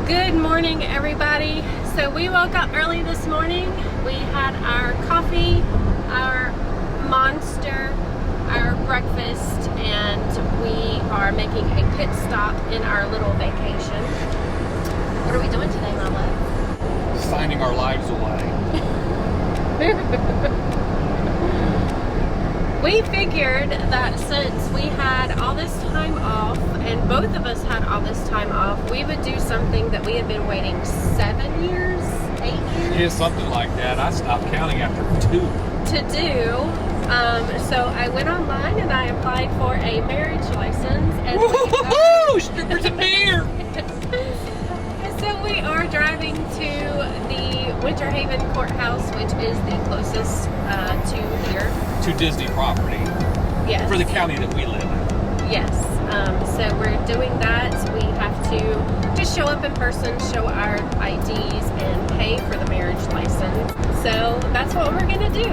Good morning, everybody. So we woke up early this morning. We had our coffee, our Monster, our breakfast, and we are making a pit stop in our little vacation. What are we doing today, Mama? Signing our lives away. We figured that since we had all this time off, and both of us had all this time off, we would do something that we had been waiting 7 years, 8 years? Yeah, something like that. I stopped counting after 2. To do. So I went online and I applied for a marriage license. And woo-hoo-hoo! Strippers and beer! So we are driving to the Winter Haven Courthouse, which is the closest to here. To Disney property. Yes. For the county that we live in. Yes. So we're doing that. We have to just show up in person, show our IDs, and pay for the marriage license. So that's what we're going to do.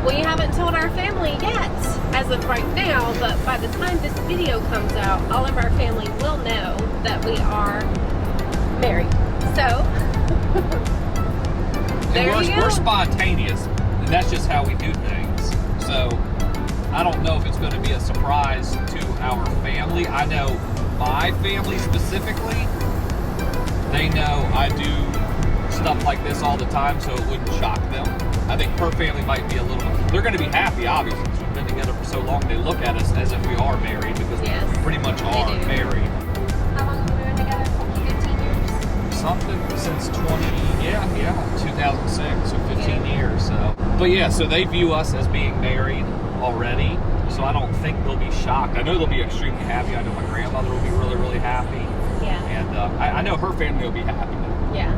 We haven't told our family yet as of right now, but by the time this video comes out, all of our family will know that we are married. So, there you go. We're spontaneous, and that's just how we do things. So, I don't know if it's going to be a surprise to our family. I know my family specifically, they know I do stuff like this all the time, so it wouldn't shock them. I think her family might be a little, they're going to be happy, obviously, because we've been together for so long. They look at us as if we are married, because yes, we pretty much are married. How long have we been together? 15 years? Something since 2006, so 15 years. So, but yeah, so they view us as being married already, so I don't think they'll be shocked. I know they'll be extremely happy. I know my grandmother will be really, really happy. Yeah. And I know her family will be happy. Yeah.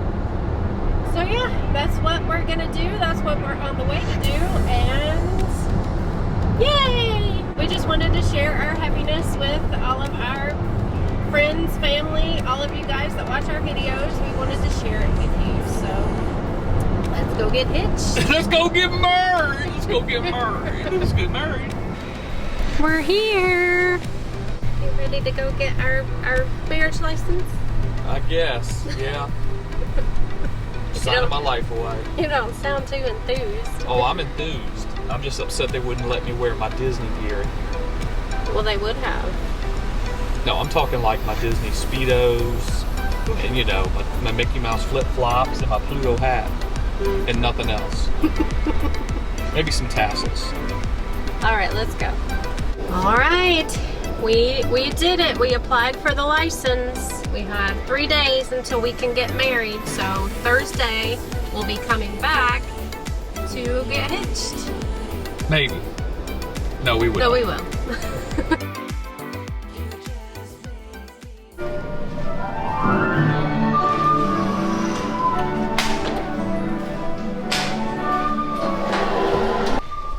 So yeah, that's what we're gonna do. That's what we're on the way to do, and yay! We just wanted to share our happiness with all of our friends, family, all of you guys that watch our videos. We wanted to share it with you. So let's go get hitched. Let's go get married. Let's go get married. Let's get married. We're here. You ready to go get our marriage license? I guess, yeah. Signing my life away. You don't sound too enthused. Oh, I'm enthused. I'm just upset they wouldn't let me wear my Disney gear. Well, they would have. No, I'm talking like my Disney Speedos, and you know, my Mickey Mouse flip-flops and my Pluto hat, and nothing else. Maybe some tassels. All right, let's go. All right, we did it. We applied for the license. We have 3 days until we can get married, so Thursday we'll be coming back to get hitched. Maybe. No, we will. No, we will.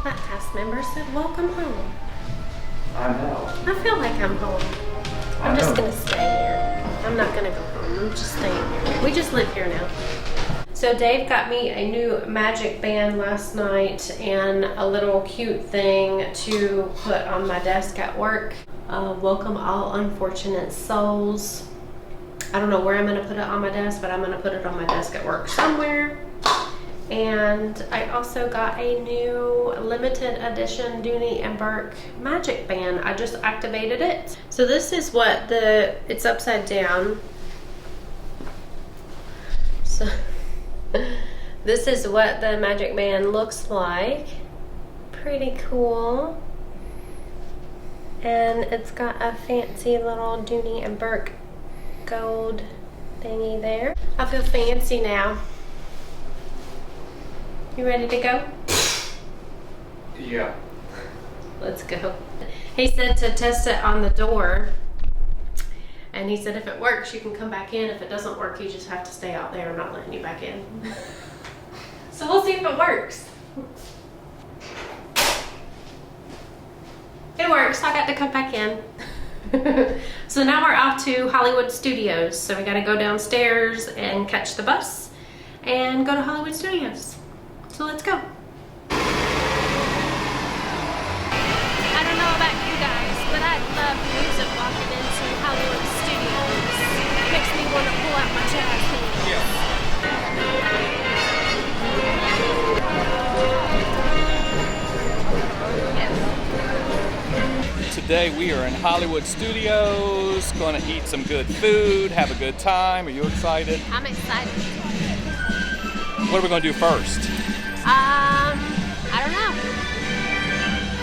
That cast member said, "Welcome home." I know. I feel like I'm home. I'm just gonna stay here. I'm not gonna go home. I'm just staying here. We just live here now. So Dave got me a new magic band last night and a little cute thing to put on my desk at work. Welcome all unfortunate souls. I don't know where I'm gonna put it on my desk, but I'm gonna put it on my desk at work somewhere. And I also got a new limited edition Dooney and Burke magic band. I just activated it. So this is what it's upside down. So this is what the magic band looks like. Pretty cool. And it's got a fancy little Dooney and Burke gold thingy there. I feel fancy now. You ready to go? Yeah. Let's go. He said to test it on the door. And he said if it works, you can come back in. If it doesn't work, you just have to stay out there. I'm not letting you back in. So we'll see if it works. It works. I got to come back in. So now we're off to Hollywood Studios. So we got to go downstairs and catch the bus and go to Hollywood Studios. So let's go. I don't know about you guys, but I love music walking into Hollywood Studios. It makes me want to Today we are in Hollywood Studios, going to eat some good food, have a good time. Are you excited? I'm excited. What are we going to do first? I don't know.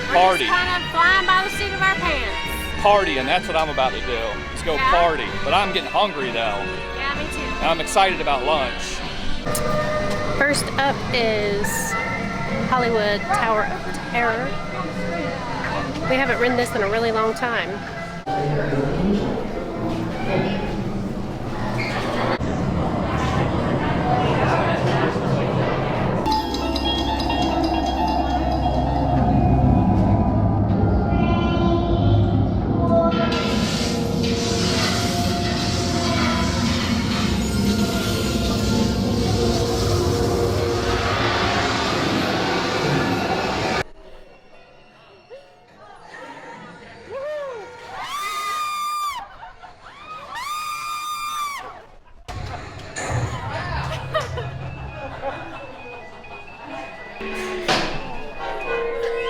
We're Party. just kind of flying by the seat of our pants. Party, and that's what I'm about to do. Let's go party. But I'm getting hungry though. Yeah, me too. And I'm excited about lunch. First up is Hollywood Tower of Terror. We haven't ridden this in a really long time.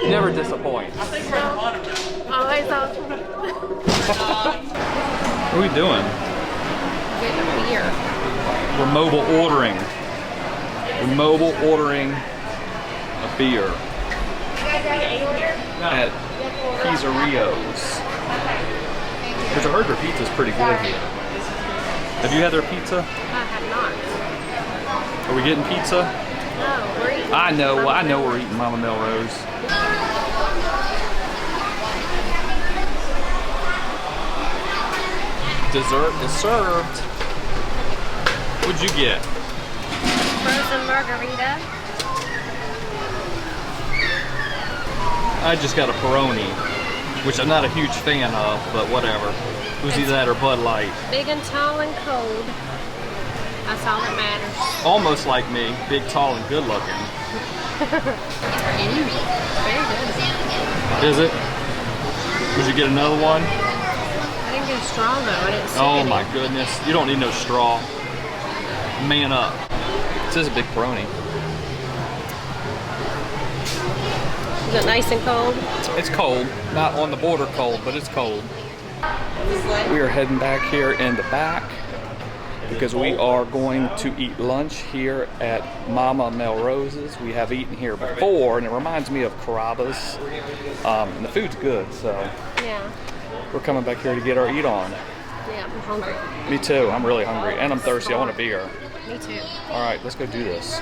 Never disappoints. Always awesome. What are we doing? Getting a beer. We're mobile ordering. We're mobile ordering a beer at Pizzarios. Which I heard their pizza's pretty good here. Have you had their pizza? I have not. Are we getting pizza? No, we're eating. I know we're eating Momma Melrose. Dessert is served. What'd you get? Frozen margarita. I just got a Peroni, which I'm not a huge fan of, but whatever. Who's either that or Bud Light? Big and tall and cold. That's all that matters. Almost like me, big, tall, and good looking. Very good. Is it? Would you get another one? I didn't get a straw though. I didn't see Oh any. my goodness. You don't need no straw. Man up. This is a big Peroni. Is it nice and cold? It's cold. Not on the border cold, but it's cold. We are heading back here in the back because we are going to eat lunch here at Momma Melrose's. We have eaten here before, and it reminds me of Carrabba's. And the food's good, so Yeah. we're coming back here to get our eat on. Yeah, I'm hungry. Me too. I'm really hungry, and I'm thirsty. I want a beer. Me too. All right, let's go do this.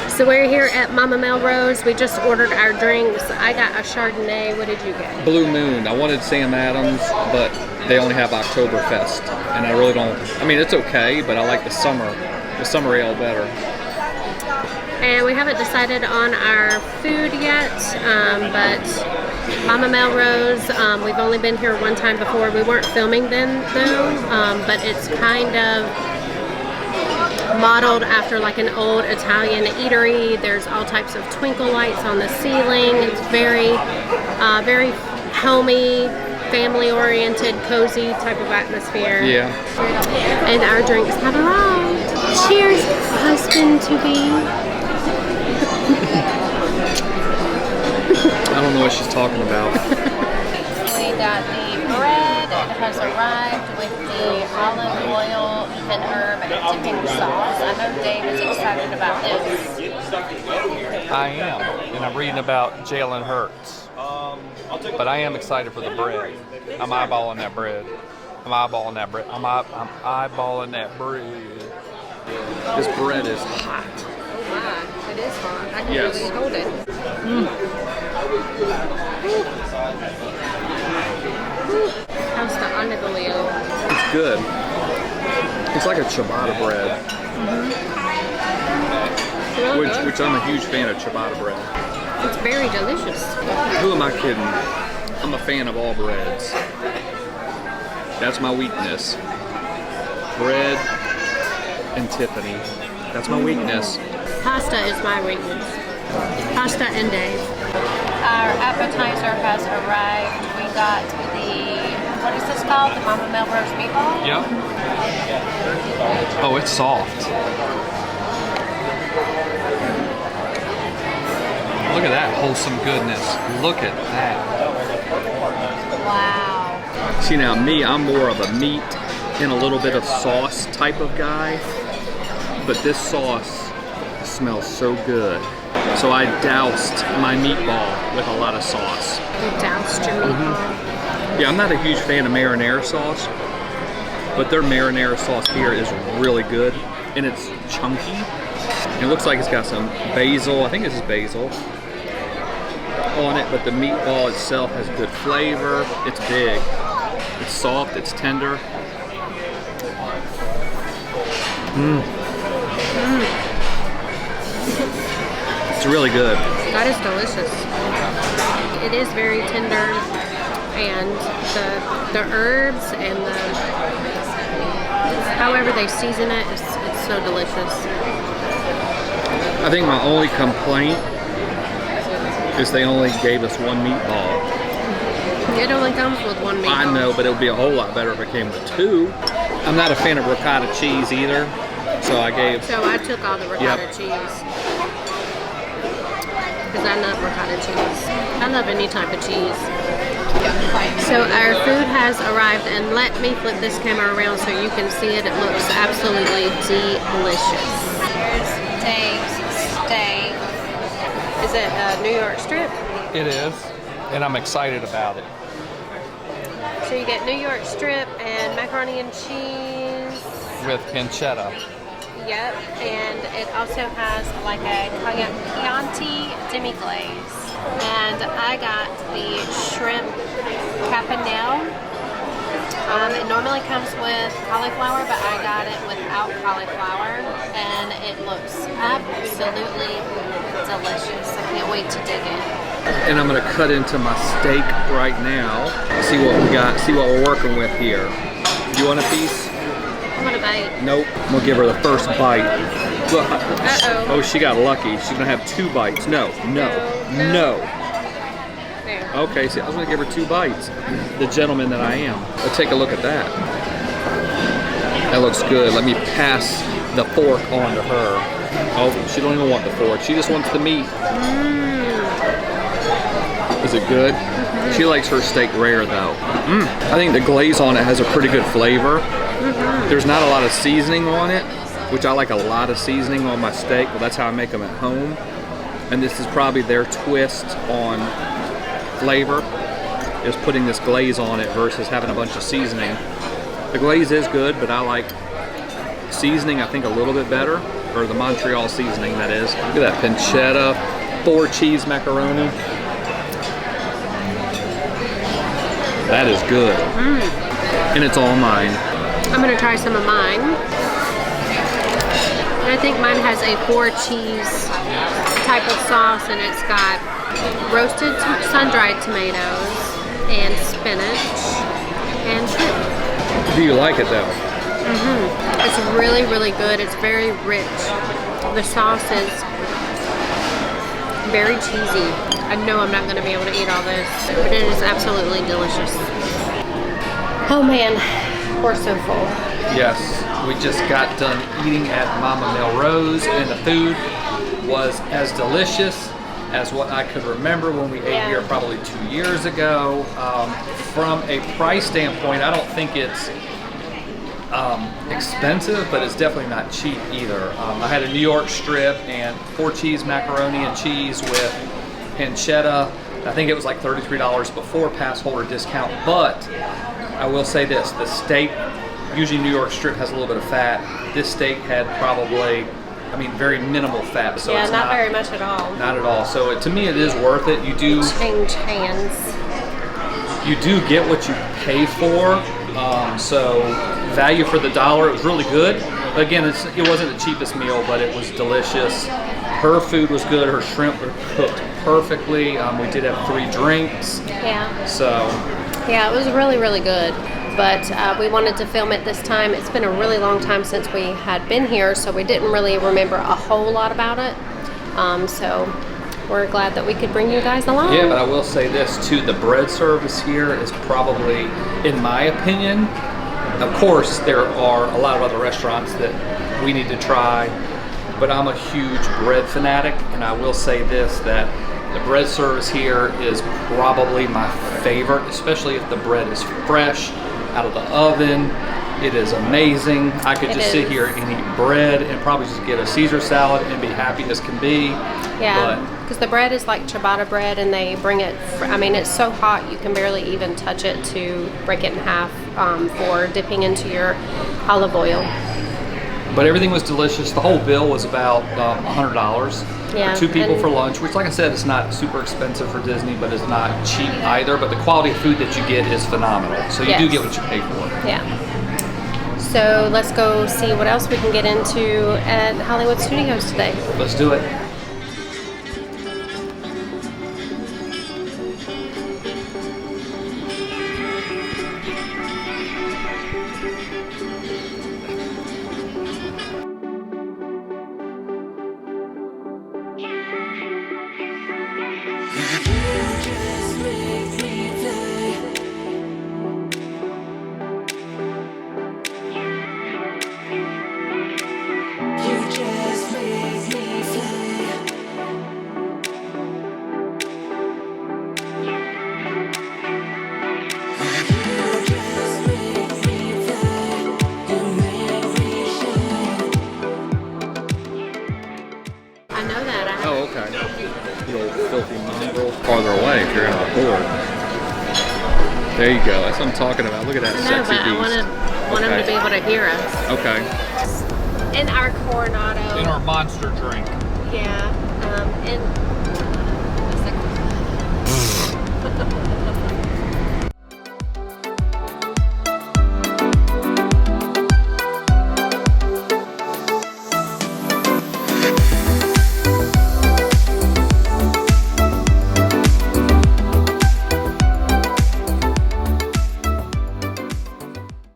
So we're here at Momma Melrose. We just ordered our drinks. I got a Chardonnay. What did you get? Blue Moon. I wanted Sam Adams, but they only have Oktoberfest, and I really don't. I mean, it's okay, but I like the summer ale better. And we haven't decided on our food yet, but Momma Melrose, we've only been here one time before. We weren't filming then though, but it's kind of modeled after like an old Italian eatery. There's all types of twinkle lights on the ceiling. It's very, very homey, family-oriented, cozy type of atmosphere. Yeah. And our drinks have arrived. Cheers, husband-to-be. I don't know what she's talking about. We got the bread. It has arrived with the olive oil and herb dipping sauce. I know Dave is excited about this. I am, and I'm reading about Jalen Hurts. But I am excited for the bread. I'm eyeballing that bread. I'm eyeballing that bread. I'm eyeballing that bread. This bread is hot. Oh my, it is hot. I can Yes. really hold it. How's the olive oil? It's good. It's like a ciabatta bread, Really good. which I'm a huge fan of ciabatta bread. It's very delicious. Who am I kidding? I'm a fan of all breads. That's my weakness. Bread and Tiffany. That's my weakness. Pasta is my weakness. Pasta and Dave. our appetizer has arrived. We got what is this called? The Momma Melrose meatball? Yep. Oh, it's soft. Look at that wholesome goodness. Look at that. Wow. See, now me, I'm more of a meat and a little bit of sauce type of guy, but this sauce smells so good. So I doused my meatball with a lot of sauce. You doused your meatball? Yeah, I'm not a huge fan of marinara sauce, but their marinara sauce here is really good, and it's chunky. It looks like it's got some basil, I think this is basil, on it, but the meatball itself has good flavor. It's big, it's soft, it's tender. It's really good. That is delicious. It is very tender, and the herbs and however they season it, it's so delicious. I think my only complaint is they only gave us one meatball. It only comes with one meatball. I know, but it would be a whole lot better if it came with two. I'm not a fan of ricotta cheese either, so I took all the ricotta cheese. Because I love ricotta cheese. I love any type of cheese. So our food has arrived, and let me flip this camera around so you can see it. It looks absolutely delicious. Here's Dave's steak. Is it a New York strip? It is, and I'm excited about it. So you get New York strip and macaroni and cheese. With pancetta. Yep, and it also has like a Chianti demi-glaze. And I got the shrimp capanelle. It normally comes with cauliflower, but I got it without cauliflower, and it looks absolutely delicious. I can't wait to dig in. And I'm gonna cut into my steak right now. See what we got, see what we're working with here. Do you want a piece? I want a bite. Nope, we'll give her the first bite. Look, uh-oh. Oh, she got lucky. She's gonna have 2 bites. No. There. Okay, see, I was gonna give her 2 bites. The gentleman that I am. Let's take a look at that. That looks good. Let me pass the fork on to her. Oh, she don't even want the fork. She just wants the meat. Is it good? Mm-hmm. She likes her steak rare though. I think the glaze on it has a pretty good flavor. There's not a lot of seasoning on it, which I like a lot of seasoning on my steak. Well, that's how I make them at home. And this is probably their twist on flavor, is putting this glaze on it versus having a bunch of seasoning. The glaze is good, but I like seasoning, I think, a little bit better, or the Montreal seasoning, that is. Look at that pancetta, 4 cheese macaroni. That is good. And it's all mine. I'm gonna try some of mine. And I think mine has a 4 cheese type of sauce, and it's got roasted sun-dried tomatoes and spinach and shrimp. Do you like it though? It's really, really good. It's very rich. The sauce is very cheesy. I know I'm not going to be able to eat all this, but it is absolutely delicious. Oh man, we're so full. Yes, we just got done eating at Momma Melrose, and the food was as delicious as what I could remember when we ate here probably 2 years ago. From a price standpoint, I don't think it's expensive, but it's definitely not cheap either. I had a New York strip and 4 cheese macaroni and cheese with pancetta. I think it was like $33 before pass holder discount, but I will say this, the steak, usually New York strip has a little bit of fat. This steak had probably, I mean, very minimal fat. So yeah, it's not very much at all. Not at all. So to me, it is worth it. You do change hands. You do get what you pay for. So value for the dollar. It was really good. Again, it wasn't the cheapest meal, but it was delicious. Her food was good. Her shrimp were cooked perfectly. We did have 3 drinks. Yeah. So. Yeah, it was really, really good. But we wanted to film it this time. It's been a really long time since we had been here, so we didn't really remember a whole lot about it. So we're glad that we could bring you guys along. Yeah, but I will say this too, the bread service here is probably, in my opinion, of course there are a lot of other restaurants that we need to try, but I'm a huge bread fanatic, and I will say this, that the bread service here is probably my favorite, especially if the bread is fresh out of the oven. It is amazing. I could just sit here and eat bread and probably just get a Caesar salad and be happy as can be. Yeah, because the bread is like ciabatta bread, and they bring it, I mean, it's so hot you can barely even touch it to break it in half for dipping into your olive oil. But everything was delicious. The whole bill was about $100 Yeah, for 2 people for lunch, which, like I said, is not super expensive for Disney, but it's not cheap either. But the quality of food that you get is phenomenal. So you do get what you pay for. Yeah. So let's go see what else we can get into at Hollywood Studios today. Let's do it. Oh, okay. The old filthy mongrel. Farther away if you're on a board. There you go. That's what I'm talking about. Look at that sexy beast. I want him to be able to hear us. Okay. In our Coronado. In our monster drink. Yeah. And